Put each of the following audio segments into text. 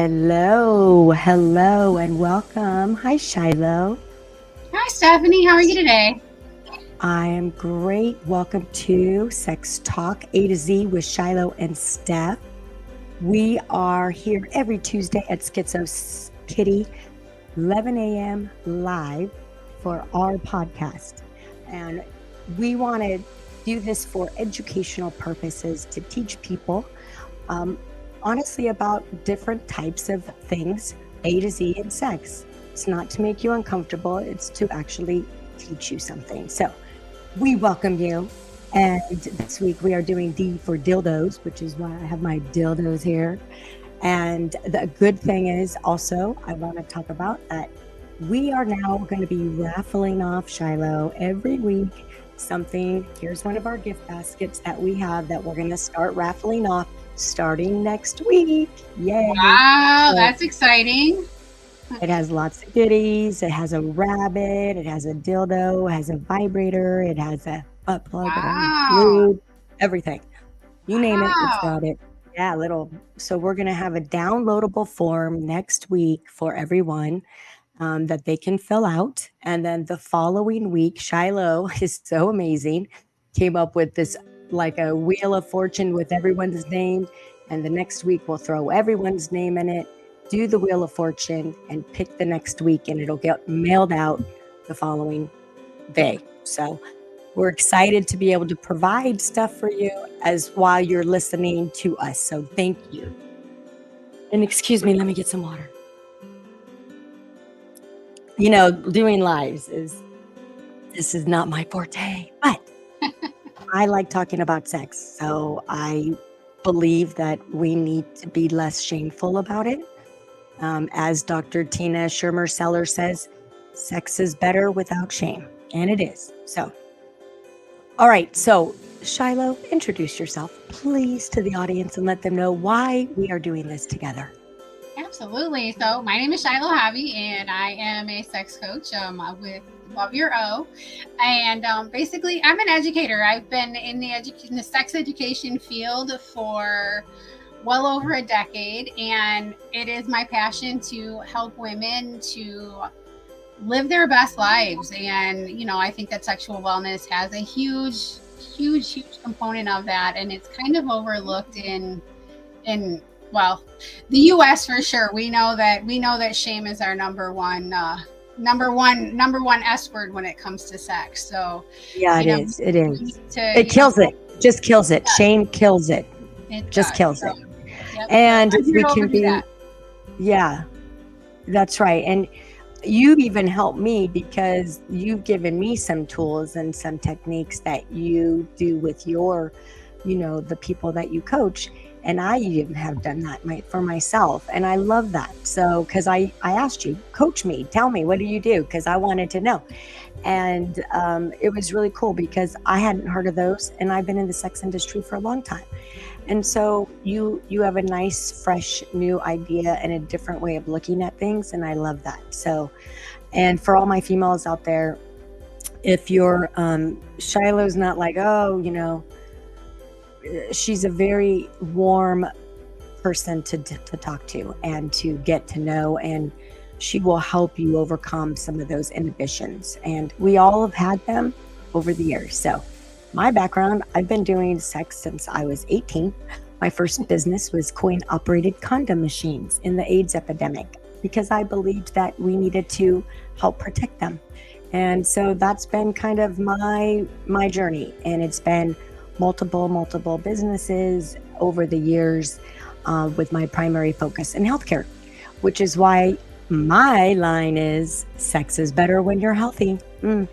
Hello, and welcome. Hi, Shiloh. Hi, Stephanie. How are you today? I am great. Welcome to Sex Talk A to Z with Shiloh and Steph. We are here every Tuesday at SkitzoKitty, 11 a.m. live for our podcast. And we want to do this for educational purposes to teach people um, honestly about different types of things, A to Z in sex. It's not to make you uncomfortable, it's to actually teach you something. So we welcome you. And this week we are doing D for dildos, which is why I have my dildos here. And the good thing is also, I want to talk about that we are now going to be raffling off, Shiloh, every week something. Here's one of our gift baskets that we have that we're going to start raffling off starting next week. Yay. Wow, So that's exciting. it has lots of goodies. It has a rabbit. It has a dildo. It has a vibrator. It has a butt plug. It has a Wow. lube. Everything. You name it, it's Wow. got it. Yeah, little. So we're going to have a downloadable form next week for everyone that they can fill out. And then the following week, Shiloh is so amazing, came up with this like a wheel of fortune with everyone's name. And the next week, we'll throw everyone's name in it, do the wheel of fortune, and pick the next week, and it'll get mailed out the following day. So we're excited to be able to provide stuff for you as while you're listening to us. So thank you. And excuse me, let me get some water. Doing lives this is not my forte, but I like talking about sex. So I believe that we need to be less shameful about it. As Dr. Tina Shermer-Seller says, sex is better without shame. And it is. So, all right. So, Shiloh, introduce yourself, please, to the audience and let them know why we are doing this together. Absolutely. So, my name is Shiloh Javi, and I am a sex coach with Love Your O. And basically, I'm an educator. I've been in the sex education field for well over a decade, and it is my passion to help women to live their best lives. And I think that sexual wellness has a huge component of that, and it's kind of overlooked in well, the US for sure. We know that shame is our number one S word when it comes to sex. So Yeah, it is. It is. It you know, kills it. Just kills it. Shame kills it. it Just does. kills So, it. yep. And So I'm here we to can overdo be, that. yeah, that's right. And you've even helped me because you've given me some tools and some techniques that you do with your, the people that you coach. And I even have done that for myself. And I love that. So, because I asked you, coach me, tell me, what do you do? Because I wanted to know. And it was really cool because I hadn't heard of those. And I've been in the sex industry for a long time. And so you have a nice, fresh, new idea and a different way of looking at things. And I love that. So, and for all my females out there, if you're Shiloh's not like, she's a very warm person to talk to and to get to know, and she will help you overcome some of those inhibitions. And we all have had them over the years. So my background, I've been doing sex since I was 18. My first business was coin-operated condom machines in the AIDS epidemic because I believed that we needed to help protect them. And so that's been kind of my journey. And it's been multiple businesses over the years with my primary focus in healthcare, which is why my line is sex is better when you're healthy. And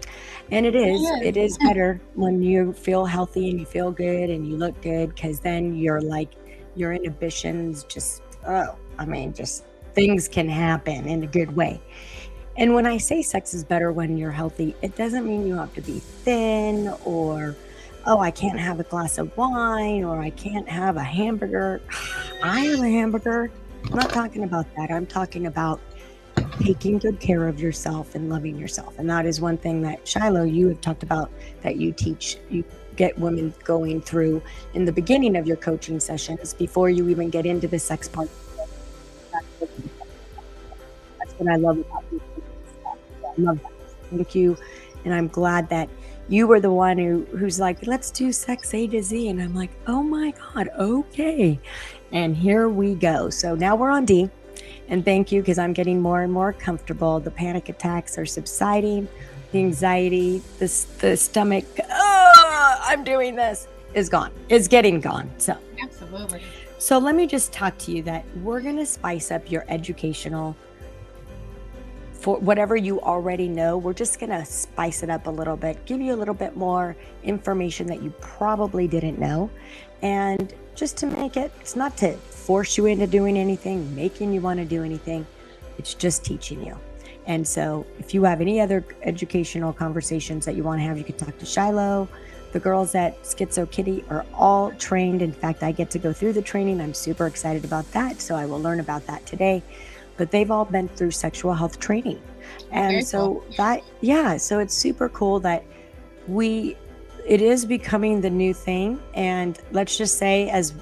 it is better when you feel healthy and you feel good and you look good, because then you're like, your inhibitions just things can happen in a good way. And when I say sex is better when you're healthy, it doesn't mean you have to be thin or, I can't have a glass of wine or I can't have a hamburger. I have a hamburger. I'm not talking about that. I'm talking about taking good care of yourself and loving yourself. And that is one thing that, Shiloh, you have talked about that you teach, you get women going through in the beginning of your coaching sessions before you even get into the sex part. what I love about you. I love that. Thank you. And I'm glad that you were the one who's like, let's do sex A to Z. And I'm like, oh my God, okay. And here we go. So now we're on D. And thank you, because I'm getting more and more comfortable. The panic attacks are subsiding. The anxiety, the stomach, I'm doing this, is gone. It's getting gone. So Absolutely. So let me just talk to you that we're going to spice up your educational, for whatever you already know. We're just going to spice it up a little bit, give you a little bit more information that you probably didn't know. And just to make it, it's not to force you into doing anything, making you want to do anything. It's just teaching you. And so if you have any other educational conversations that you want to have, you can talk to Shiloh. The girls at SkitzoKitty are all trained. In fact, I get to go through the training. I'm super excited about that. So I will learn about that today. But they've all been through sexual health training. And Very so cool. so it's super cool that it is becoming the new thing. And let's just say, as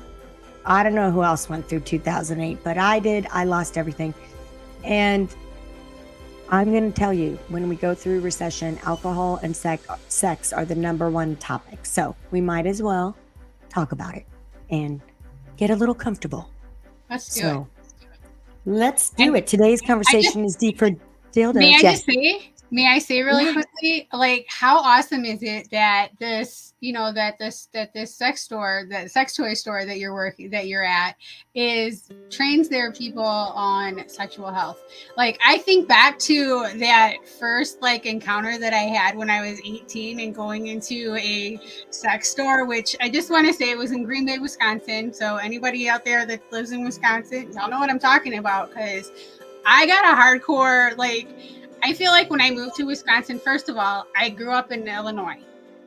I don't know who else went through 2008, but I did. I lost everything. And I'm going to tell you, when we go through recession, alcohol and sex are the number one topic. So we might as well talk about it and get a little comfortable. Let's do So it. let's do And it. Today's conversation is deep for dildos. May I Yes. just say? May I say really Yeah. quickly, like, how awesome is it that this sex store, that sex toy store that you're at, trains their people on sexual health. Like, I think back to that first like encounter that I had when I was 18 and going into a sex store, which I just want to say it was in Green Bay, Wisconsin. So anybody out there that lives in Wisconsin, y'all know what I'm talking about, because I got a hardcore, like, I feel like when I moved to Wisconsin, first of all, I grew up in Illinois,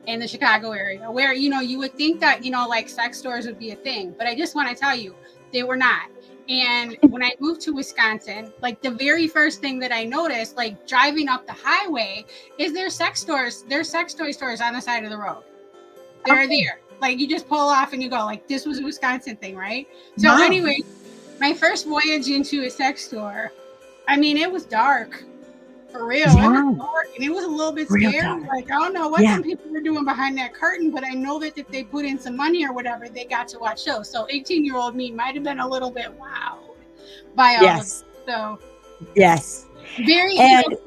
in the Chicago area, where, you would think that, like sex stores would be a thing. But I just want to tell you, they were not. And when I moved to Wisconsin, like, the very first thing that I noticed, like, driving up the highway, is there's sex toy stores on the side of the road. They're there. Like, you just pull off and you go, like, this was a Wisconsin thing, right? So Wow. anyway, my first voyage into a sex store, I mean, it was dark. For real. Yeah. It was dark, and it was a little bit Real scary. dark. Like, I don't know what some people were doing behind that curtain, but I know that if they put in some money or whatever, they got to watch shows. So 18-year-old me might have been a little bit wowed by all of it. So yes. Very,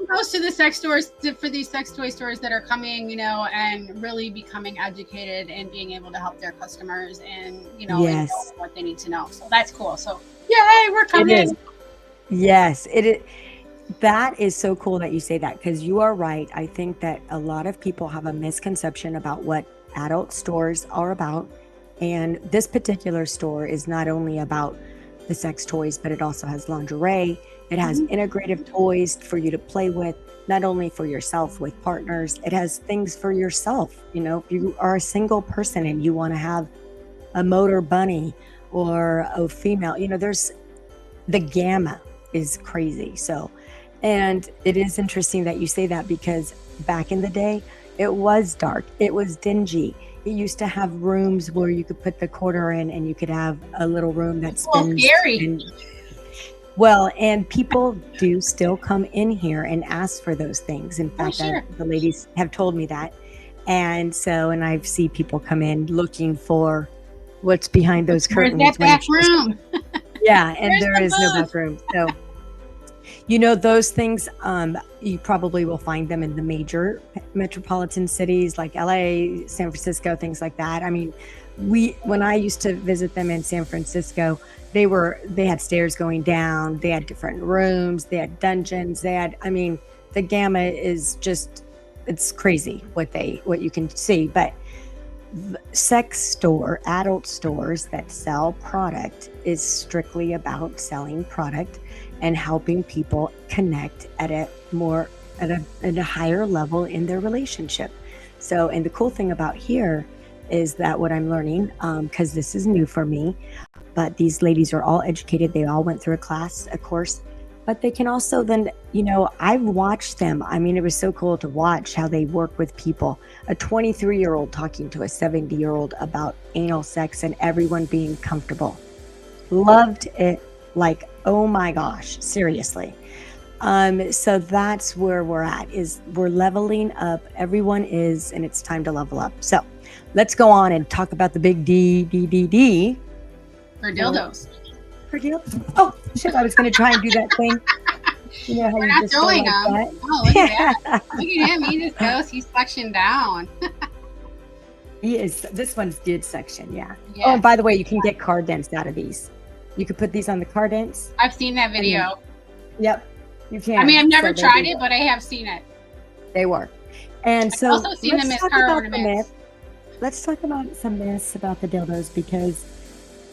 close to the sex stores, for these sex toy stores that are coming, and really becoming educated and being able to help their customers and, and know what they need to know. So that's cool. So yay, we're coming. It is. Yes, it is. That is so cool that you say that, because you are right. I think that a lot of people have a misconception about what adult stores are about. And this particular store is not only about the sex toys, but it also has lingerie. It has integrative toys for you to play with, not only for yourself with partners. It has things for yourself. If you are a single person and you want to have a motor bunny or a female, there's the gamma is crazy. So, and it is interesting that you say that, because back in the day, it was dark. It was dingy. It used to have rooms where you could put the quarter in and you could have a little room that spins. Scary. And people do still come in here and ask for those things. In fact, the ladies have told me that. And I see people come in looking for what's behind those curtains. Where's that back room? Yeah, and there is no back room. So, those things, you probably will find them in the major metropolitan cities like LA, San Francisco, things like that. I mean, when I used to visit them in San Francisco, they had stairs going down, they had different rooms, they had dungeons, the gamut is just, it's crazy what you can see. But adult stores that sell product is strictly about selling product and helping people connect at a higher level in their relationship. So, and the cool thing about here is that what I'm learning, because this is new for me, but these ladies are all educated. They all went through a course, but they can also then, I've watched them. I mean, it was so cool to watch how they work with people. A 23-year-old talking to a 70-year-old about anal sex and everyone being comfortable. Loved it. Like, oh my gosh, seriously. So that's where we're at, is we're leveling up. Everyone is, and it's time to level up. So let's go on and talk about the big D. For dildos. For dildos. Oh, shit, I was going to try and do that thing. You know how We're you not just go throwing like them. that? Oh, look at that. Look at him. He just goes. He's suction down. He is. This one's good section, yeah. Yes. Oh, and by the way, you can get car dents out of these. You could put these on the car dents. I've seen that video. Yep, you can. I mean, I've never So they tried do it, but I have seen it. They work. And so also seen them as talk car about ornaments. the myth. Let's talk about some myths about the dildos, because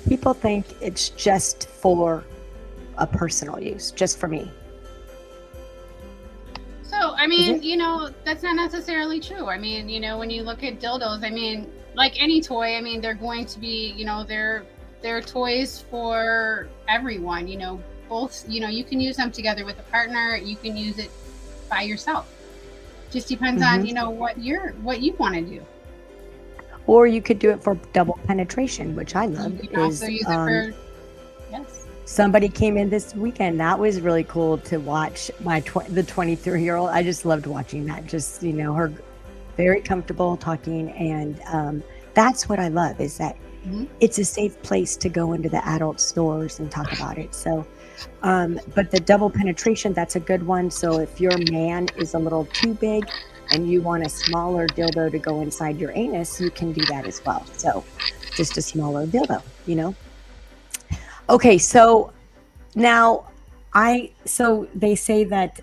people think it's just for a personal use, just for me. So, I mean, you know, that's not necessarily true. I mean, you know, when you look at dildos, I mean, like any toy, I mean, they're going to be, you know, they're toys for everyone, you know, both, you know, you can use them together with a partner, you can use it by yourself. Just depends on, you know, what you want to do. Or you could do it for double penetration, which I love. You can also use it for, yes. Somebody came in this weekend. That was really cool to watch. The 23-year-old. I just loved watching that. Just, you know, her very comfortable talking, and that's what I love, is that it's a safe place to go into the adult stores and talk about it. So, but the double penetration, that's a good one. So if your man is a little too big and you want a smaller dildo to go inside your anus, you can do that as well. So just a smaller dildo, you know. Okay, so now so they say that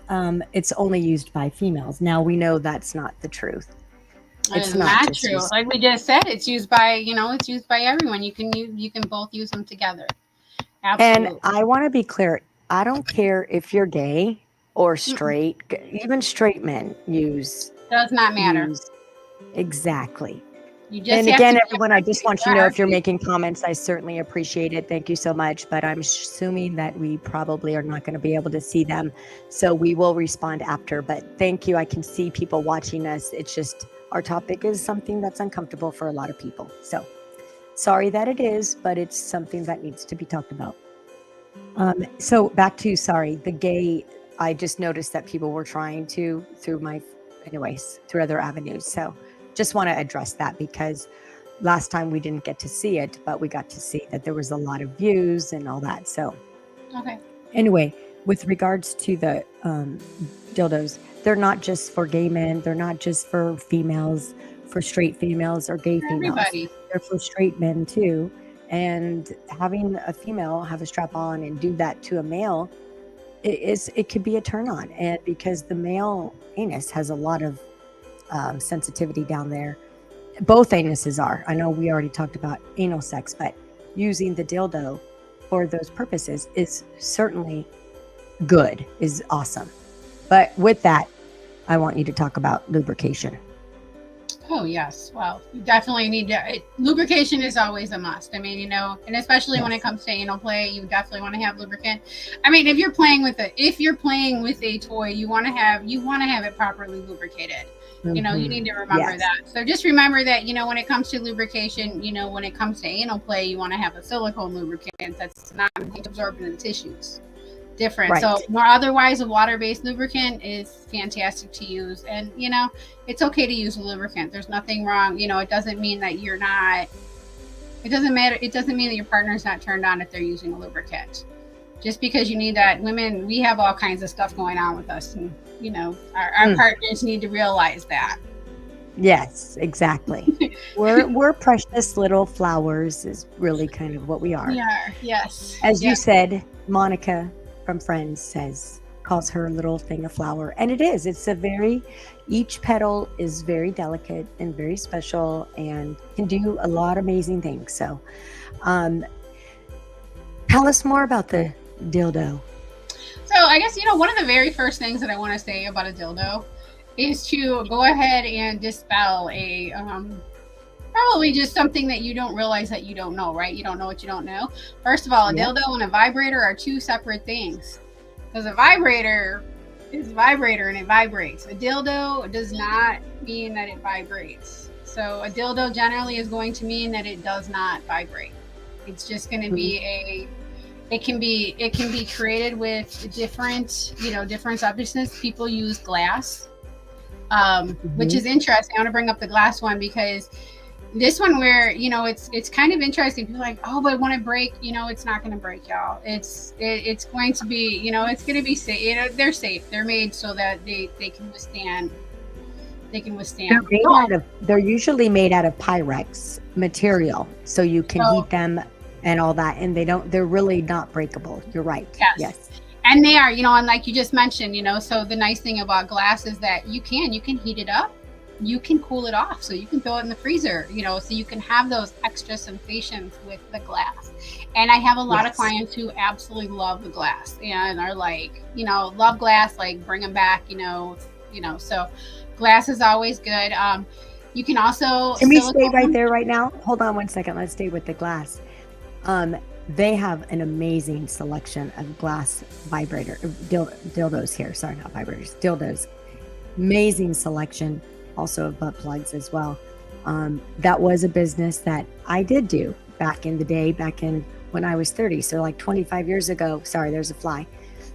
it's only used by females. Now we know that's not the truth. It's not true. Like we just said, it's used by, you know, it's used by everyone. You can both use them together. Absolutely. And I want to be clear. I don't care if you're gay or straight. Even straight men use. Does not matter. Exactly. You just and again, everyone, I just want you to know, if you're making comments, I certainly appreciate it. Thank you so much. But I'm assuming that we probably are not going to be able to see them. So we will respond after. But thank you. I can see people watching us. It's just our topic is something that's uncomfortable for a lot of people. So sorry that it is, but it's something that needs to be talked about. So back to, the gay, I just noticed that people were trying to, through other avenues. So just want to address that, because last time we didn't get to see it, but we got to see that there was a lot of views and all that. So anyway, with regards to the dildos, they're not just for gay men. They're not just for females, for straight females or gay females. Everybody. They're for straight men too. And having a female have a strap on and do that to a male, it could be a turn on. And because the male anus has a lot of sensitivity down there. Both anuses are. I know we already talked about anal sex, but using the dildo for those purposes is certainly good, is awesome. But with that, I want you to talk about lubrication. Oh, yes. Well, you definitely need to. Lubrication is always a must. I mean, you know, and especially when it comes to anal play, you definitely want to have lubricant. I mean, if you're playing with a toy, you want to have it properly lubricated. You know, you need to remember that. So just remember that, you know, when it comes to lubrication, you know, when it comes to anal play, you want to have a silicone lubricant that's not absorbing in the tissues. Different. Right. So otherwise, a water-based lubricant is fantastic to use. And, you know, it's okay to use a lubricant. There's nothing wrong. You know, it doesn't mean that you're not, it doesn't matter. It doesn't mean that your partner's not turned on if they're using a lubricant. Just because you need that. Women, we have all kinds of stuff going on with us. And, you know, our partners need to realize that. Yes, exactly. we're precious little flowers is really kind of what we are. We are, yes. As you said, Monica from Friends calls her little thing a flower. And it is. It's each petal is very delicate and very special and can do a lot of amazing things. So tell us more about the dildo. So I guess, you know, one of the very first things that I want to say about a dildo is to go ahead and dispel a probably just something that you don't realize that you don't know, right? You don't know what you don't know. First of all, a dildo and a vibrator are two separate things. Because a vibrator is a vibrator and it vibrates. A dildo does not mean that it vibrates. So a dildo generally is going to mean that it does not vibrate. It's just going to be It can be created with different, different substances. People use glass, which is interesting. I want to bring up the glass one because this one where, it's kind of interesting. People are like, oh, but when it break, it's not going to break, y'all. It's going to be, it's going to be safe. They're safe. They're made so that they can withstand. They're usually made out of Pyrex material, so you can heat them and all that, and they're really not breakable. You're right. Yes. And they are, and like you just mentioned, so the nice thing about glass is that you can heat it up, you can cool it off, so you can throw it in the freezer, so you can have those extra sensations with the glass. And I have a lot of clients who absolutely love the glass and are like, love glass, like bring them back, so glass is always good. You can also, can we stay right there right now? Hold on one second. Let's stay with the glass. They have an amazing selection of glass dildos here. Sorry, not vibrators, dildos. Amazing selection, also of butt plugs as well. That was a business that I did do back in the day, when I was 30. So like 25 years ago. Sorry, there's a fly.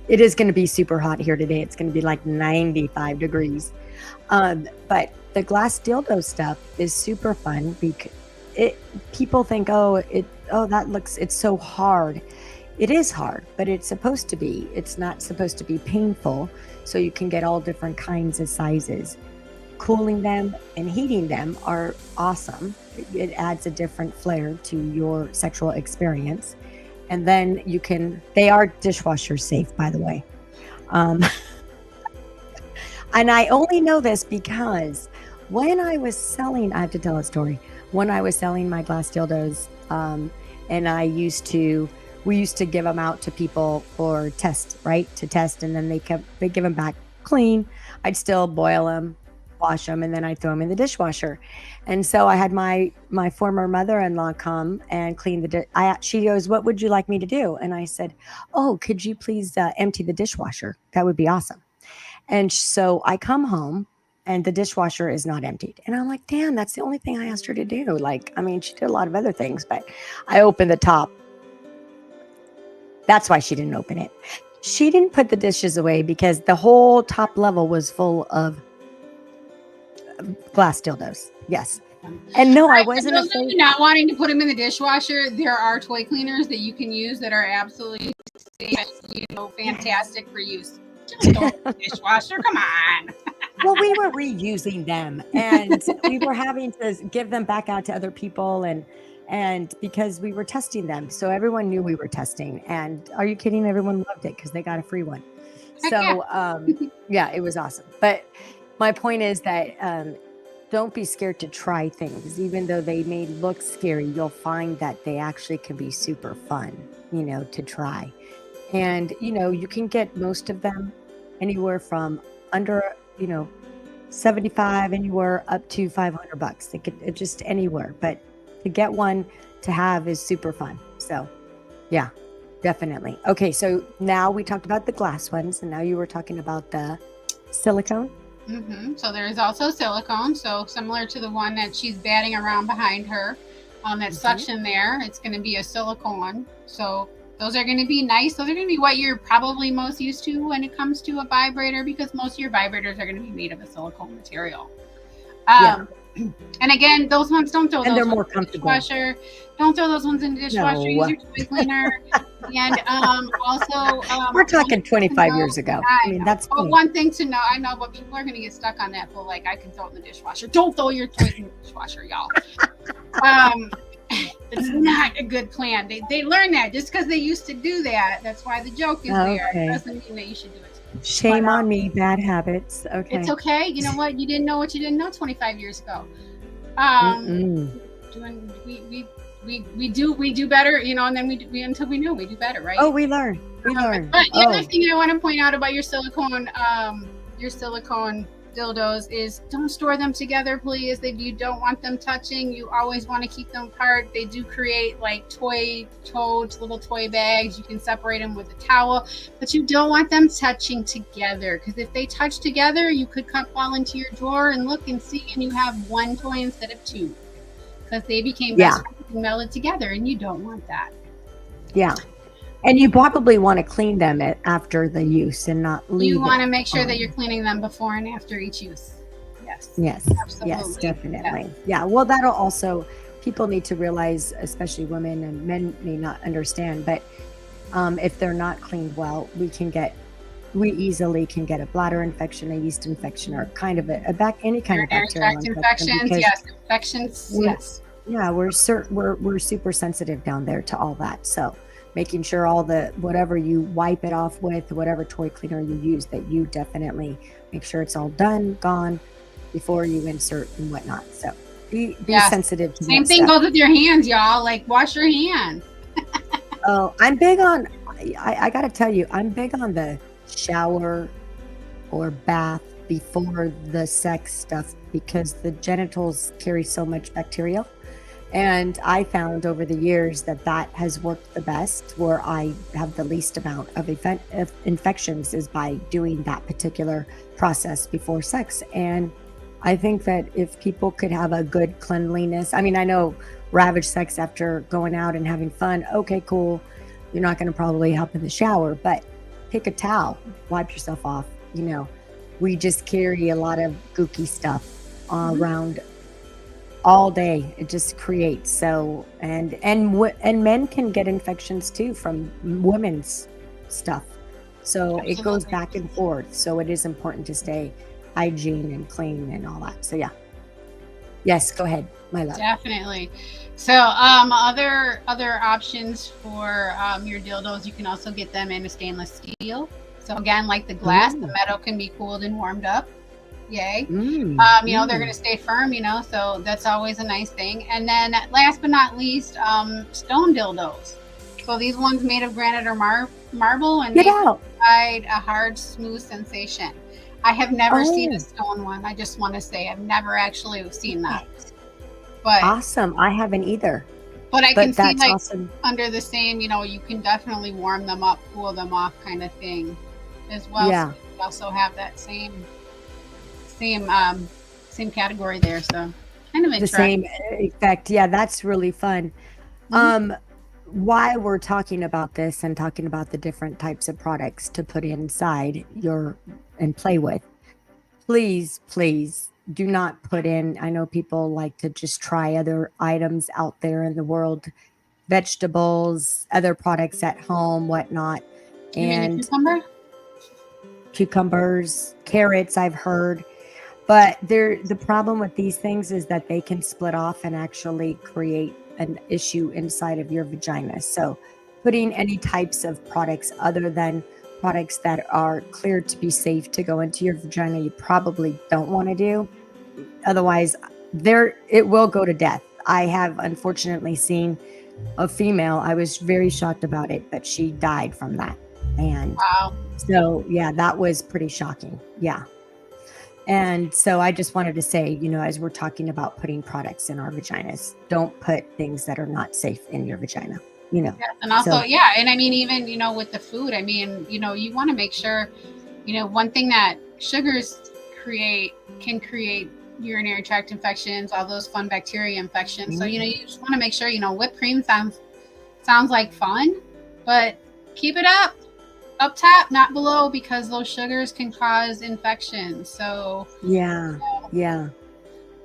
It is going to be super hot here today. It's going to be like 95 degrees. But the glass dildo stuff is super fun because people think, it's so hard. It is hard, but it's supposed to be. It's not supposed to be painful. So you can get all different kinds of sizes. Cooling them and heating them are awesome. It adds a different flair to your sexual experience. And then they are dishwasher safe, by the way. And I only know this because when I was selling, I have to tell a story. When I was selling my glass dildos, and we used to give them out to people for test, right? To test, and then they give them back clean. I'd still boil them, wash them, and then I'd throw them in the dishwasher. And so I had my former mother-in-law come and clean she goes, "What would you like me to do?" And I said, "Oh, could you please empty the dishwasher? That would be awesome." And so I come home and the dishwasher is not emptied. And I'm like, damn, that's the only thing I asked her to do. She did a lot of other things, but I opened the top. That's why she didn't open it. She didn't put the dishes away because the whole top level was full of glass dildos. Yes. And no, I wasn't afraid. Not wanting to put them in the dishwasher. There are toy cleaners that you can use that are absolutely safe, fantastic for use. Just throw it in the dishwasher. Come on. Well, we were reusing them and we were having to give them back out to other people and because we were testing them. So everyone knew we were testing. And are you kidding? Everyone loved it because they got a free one. So it was awesome. But my point is that don't be scared to try things. Even though they may look scary, you'll find that they actually can be super fun, to try. And, you can get most of them anywhere from under, 75, anywhere up to $500. It just anywhere. But to get one to have is super fun. So, yeah, definitely. Okay, so now we talked about the glass ones, and now you were talking about the silicone. Mm-hmm. So there's also silicone. So similar to the one that she's batting around behind her, that suction there, it's going to be a silicone. So those are going to be nice. Those are going to be what you're probably most used to when it comes to a vibrator, because most of your vibrators are going to be made of a silicone material. And again, those ones, don't throw those they're ones more in comfortable. the dishwasher. Don't throw those ones in the dishwasher. No. Use your toy cleaner. And also, we're talking 25 years ago. I mean, that's cool. One thing to know, I know, but people are going to get stuck on that. But I can throw it in the dishwasher. Don't throw your toys in the dishwasher, y'all. It's not a good plan. They learn that just because they used to do that. That's why the joke is there. It doesn't mean that you should do it. Shame on me, bad habits. Okay. It's okay. You know what? You didn't know what you didn't know 25 years ago. We do better, and then we until we know we do better, right? Oh, we learn. But the other thing I want to point out about your silicone dildos is don't store them together, please. You don't want them touching. You always want to keep them apart. They do create like toy totes, little toy bags. You can separate them with a towel, but you don't want them touching together, because if they touch together, you could fall into your drawer and look and see, and you have one toy instead of two, because they became best friends and melded together, and you don't want that. Yeah. And you probably want to clean them after the use and not leave You want to it make sure that you're on. cleaning them before and after each use. Yes, Yes, yes, absolutely. Yes. definitely. Yeah, well, that'll also, people need to realize, especially women and men may not understand, but if they're not cleaned well, we easily can get a bladder infection, a yeast infection, or kind of a back, any kind of Urinary bacterial tract infection infections, because yes. Infections, we're, yes. yeah, we're super sensitive down there to all that. So making sure all the, whatever you wipe it off with, whatever toy cleaner you use, that you definitely make sure it's all done, gone before you insert and whatnot. So be Yes. sensitive to Same that thing stuff. goes with your hands, y'all. Like, wash your hands. Oh, I'm big on, I gotta tell you, I'm big on the shower or bath before the sex stuff because the genitals carry so much bacteria. And I found over the years that that has worked the best, where I have the least amount of infections is by doing that particular process before sex. And I think that if people could have a good cleanliness, I mean, I know ravage sex after going out and having fun, okay, cool. You're not going to probably hop in the shower, but pick a towel, wipe yourself off. You know, we just carry a lot of gooky stuff around all day. It just creates so, and men can get infections too from women's stuff. So it goes Absolutely. back and forth. So it is important to stay hygiene and clean and all that. So yeah. Yes, go ahead, my love. Definitely. So, other options for your dildos, you can also get them in a stainless steel. So again, like the glass, the metal can be cooled and warmed up. Yay. You know, they're going to stay firm, you know, so that's always a nice thing. And then last but not least, stone dildos. So these ones made of granite or marble, and they provide a hard, smooth sensation. I have never seen a stone one. I just want to say I've never actually seen that. But awesome. I haven't either. But I can see, like, awesome. Under the same, you know, you can definitely warm them up, cool them off kind of thing as well. Yeah. So you also have that same category there. So kind of interesting. The same effect. Yeah, that's really fun. Why we're talking about this and talking about the different types of products to put inside and play with, please do not put in, I know people like to just try other items out there in the world, vegetables, other products at home, whatnot. You mean the cucumbers, carrots, I've heard. But the problem with these things is that they can split off and actually create an issue inside of your vagina. So putting any types of products other than products that are cleared to be safe to go into your vagina, you probably don't want to do. Otherwise, it will go to death. I have unfortunately seen a female, I was very shocked about it, but she died from that. And wow. So yeah, that was pretty shocking. Yeah. And so I just wanted to say, you know, as we're talking about putting products in our vaginas, don't put things that are not safe in your vagina, you know. Yeah, and also, and I mean, even, you know, with the food, I mean, you know, you want to make sure, you know, one thing that sugars can create urinary tract infections, all those fun bacteria infections. So, you know, you just want to make sure, you know, whipped cream sounds like fun, but keep it up top, not below, because those sugars can cause infections. So yeah.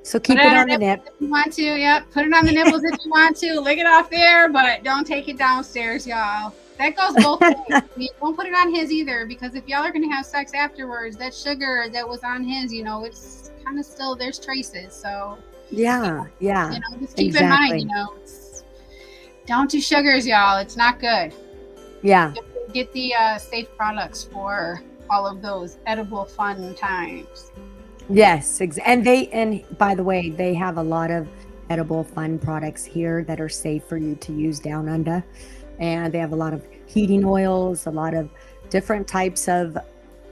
So keep it on the nip if you want to. Yep, put it on the nipples if you want to. Lick it off there, but don't take it downstairs, y'all. That goes both ways. Don't put it on his either, because if y'all are going to have sex afterwards, that sugar that was on his, you know, it's kind of still, there's traces. So yeah, you know, just keep in mind, you know, don't do sugars, y'all. It's not good. Yeah. Get the safe products for all of those edible fun times. Yes, and by the way, they have a lot of edible fun products here that are safe for you to use down under, and they have a lot of heating oils, a lot of different types of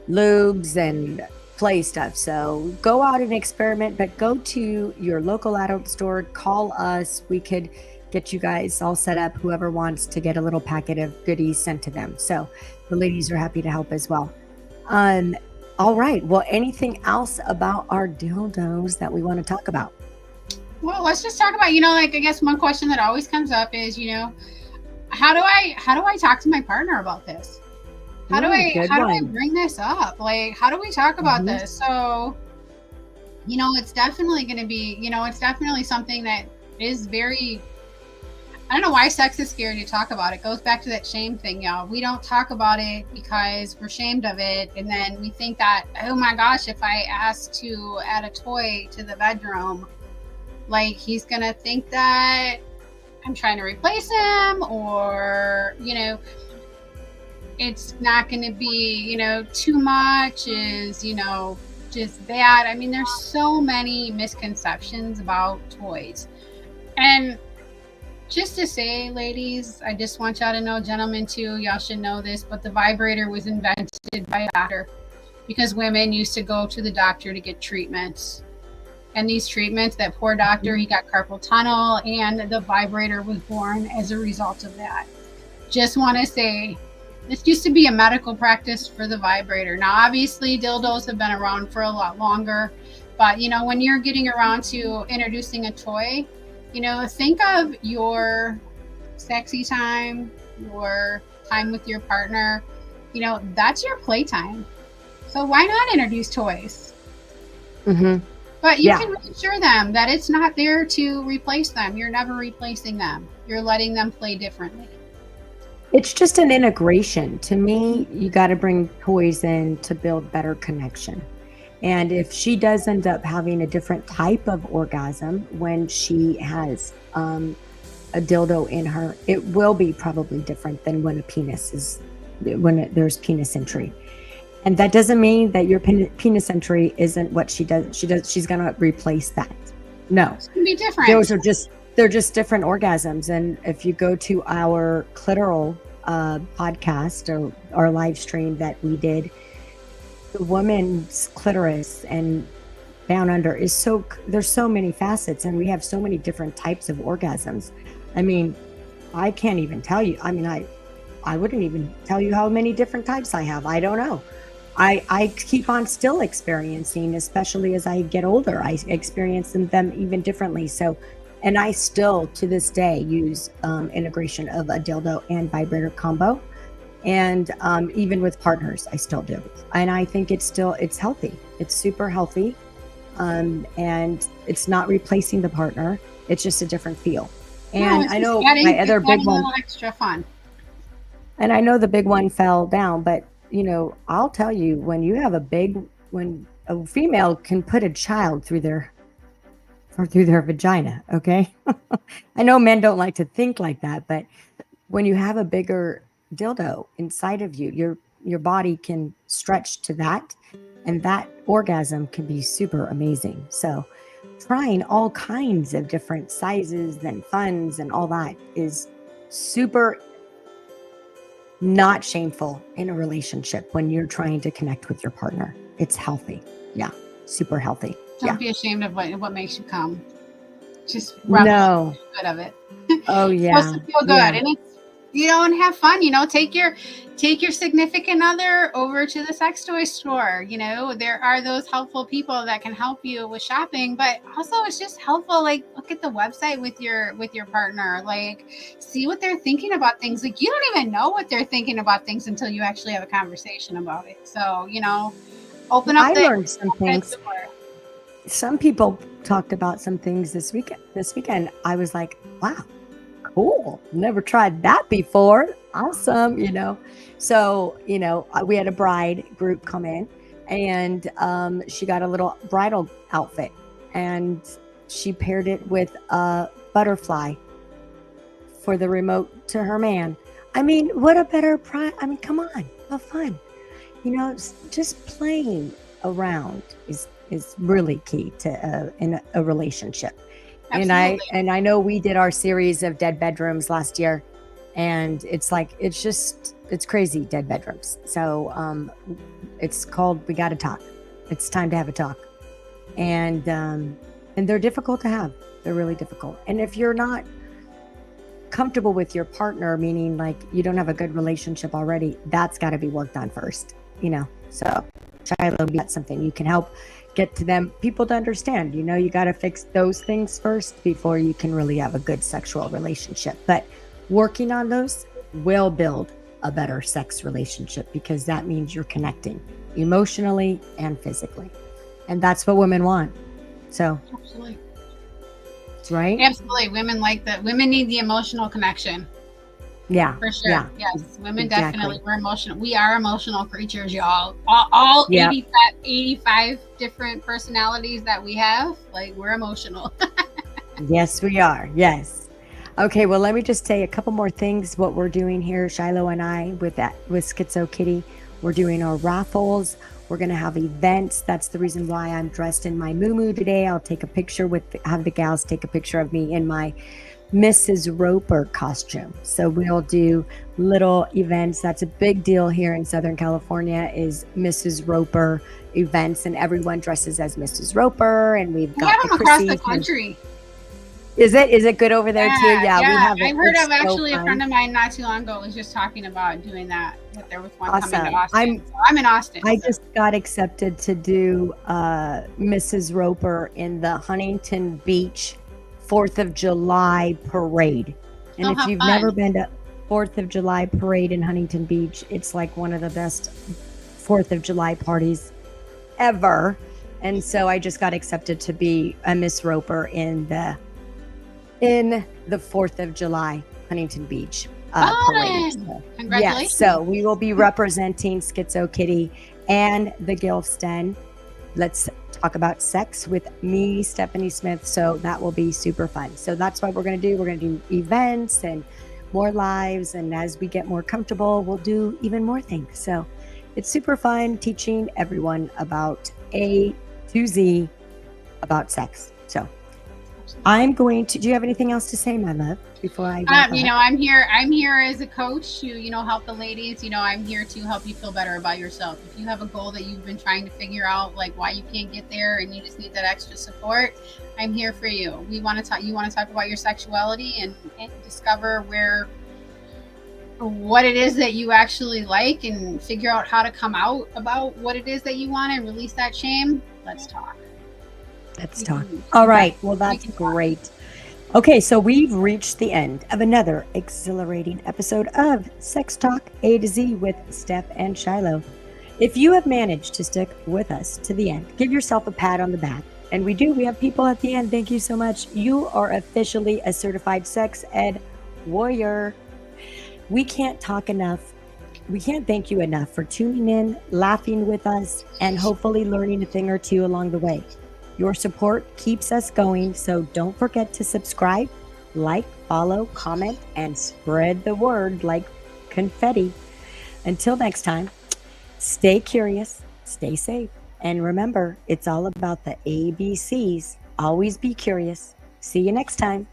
lubes and play stuff. So go out and experiment, but go to your local adult store, call us. We could get you guys all set up, whoever wants to get a little packet of goodies sent to them. So the ladies are happy to help as well. All right. Well, anything else about our dildos that we want to talk about? Well, let's just talk about, you know, like, I guess one question that always comes up is, you know, how do I talk to my partner about this? How do I bring this up? Like, how do we talk about this? So, it's definitely going to be, it's definitely something that is very, I don't know why sex is scary to talk about. It goes back to that shame thing, y'all. We don't talk about it because we're ashamed of it. And then we think that, oh my gosh, if I ask to add a toy to the bedroom, like he's going to think that I'm trying to replace him, or, it's not going to be, too much is, just bad. I mean, there's so many misconceptions about toys. And just to say, ladies, I just want y'all to know, gentlemen too, y'all should know this, but the vibrator was invented by a doctor because women used to go to the doctor to get treatments. And these treatments, that poor doctor, he got carpal tunnel, and the vibrator was born as a result of that. Just want to say, this used to be a medical practice for the vibrator. Now, obviously, dildos have been around for a lot longer, but when you're getting around to introducing a toy, think of your sexy time, your time with your partner. That's your playtime. So why not introduce toys? But you can reassure them that it's not there to replace them. You're never replacing them. You're letting them play differently. It's just an integration. To me, you got to bring toys in to build better connection. And if she does end up having a different type of orgasm when she has a dildo in her, it will be probably different than when there's penis entry. And that doesn't mean that your penis entry isn't what she does. She's going to replace that. No. It's going to be different. They're just different orgasms. And if you go to our clitoral podcast or our live stream that we did, the woman's clitoris and down under is there's so many facets, and we have so many different types of orgasms. I mean, I can't even tell you. I mean, I wouldn't even tell you how many different types I have. I don't know. I keep on still experiencing, especially as I get older, I experience them even differently. So, and I still to this day use integration of a dildo and vibrator combo. And even with partners, I still do. And I think it's healthy. It's super healthy. And it's not replacing the partner. It's just a different feel. And I know my other big one, extra fun. And I know the big one fell down, but I'll tell you, when a female can put a child through their vagina, okay? I know men don't like to think like that, but when you have a bigger dildo inside of you, your body can stretch to that, and that orgasm can be super amazing. So trying all kinds of different sizes and funs and all that is super not shameful in a relationship when you're trying to connect with your partner. It's healthy. Yeah. Super healthy. Don't be ashamed of what makes you come. Just no good of it. Oh yeah. It's supposed to feel good. Yeah. And and have fun, take your significant other over to the sex toy store. There are those helpful people that can help you with shopping, but also it's just helpful. Like, look at the website with your partner, like see what they're thinking about things. Like, you don't even know what they're thinking about things until you actually have a conversation about it. So, open up. I learned some things. Some people talked about some things this weekend. I was like, wow, cool. Never tried that before. Awesome. So, we had a bride group come in, and she got a little bridal outfit, and she paired it with a butterfly for the remote to her man. I mean, what a better come on, have fun. Just playing around is really key to in a relationship. Absolutely. And I know we did our series of dead bedrooms last year, and it's crazy, dead bedrooms. So it's called We Gotta Talk. It's time to have a talk. And they're difficult to have. They're really difficult. And if you're not comfortable with your partner, meaning like you don't have a good relationship already, that's got to be worked on first. So Shiloh, that's something you can help get to them, people to understand. You got to fix those things first before you can really have a good sexual relationship. But Working on those will build a better sex relationship, because that means you're connecting emotionally and physically. And that's what women want. So, Absolutely. right? Absolutely. Women like that. Women need the emotional connection. Yeah. For sure. Yeah. Yes. Women Exactly. definitely. We're emotional. We are emotional creatures, y'all. All Yep. 85 different personalities that we have, like, we're emotional. Yes, we are. Yes. Okay, well, let me just say a couple more things. What we're doing here, Shiloh and I, with SkitzoKitty, we're doing our raffles. We're going to have events. That's the reason why I'm dressed in my muumuu today. I'll take a picture have the gals take a picture of me in my Mrs. Roper costume. So we'll do little events. That's a big deal here in Southern California, is Mrs. Roper events, and everyone dresses as Mrs. Roper, and we've We got have the them across the Chrissys. country. Is it good over there too? Yeah, we have it. I've heard It's of, so actually, a fun. friend of mine not too long ago was just talking about doing that. That there was one coming to Awesome. Austin. I'm in Austin. I so. just got accepted to do Mrs. Roper in the Huntington Beach 4th of July parade. And Oh, if how you've fun. never been to 4th of July parade in Huntington Beach, it's like one of the best 4th of July parties ever. And so I just got accepted to be a Miss Roper in the 4th of July Huntington Beach parade. So, Congratulations. yes, so we will be representing SkitzoKitty and the Gilf's Den. Let's talk about sex with me, Stephanie Smith. So that will be super fun. So that's what we're going to do. We're going to do events and more lives. And as we get more comfortable, we'll do even more things. So it's super fun teaching everyone about A to Z about sex. So I'm going to, do you have anything else to say, my love, before I wrap up? I'm here as a coach to, help the ladies. I'm here to help you feel better about yourself. If you have a goal that you've been trying to figure out, like why you can't get there, and you just need that extra support, I'm here for you. You want to talk about your sexuality and discover what it is that you actually like, and figure out how to come out about what it is that you want and release that shame. Let's talk. Let's talk. All right. Well, that's great. Okay, so we've reached the end of another exhilarating episode of Sex Talk A to Z with Steph and Shiloh. If you have managed to stick with us to the end, give yourself a pat on the back. And we have people at the end. Thank you so much. You are officially a certified sex ed warrior. We can't thank you enough for tuning in, laughing with us, and hopefully learning a thing or two along the way. Your support keeps us going, so don't forget to subscribe, like, follow, comment, and spread the word like confetti. Until next time, stay curious, stay safe, and remember, it's all about the ABCs. Always be curious. See you next time.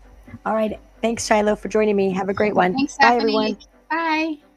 All right. Thanks, Shiloh, for joining me. Have a great one. Thanks, Bye, Stephanie. everyone. Bye.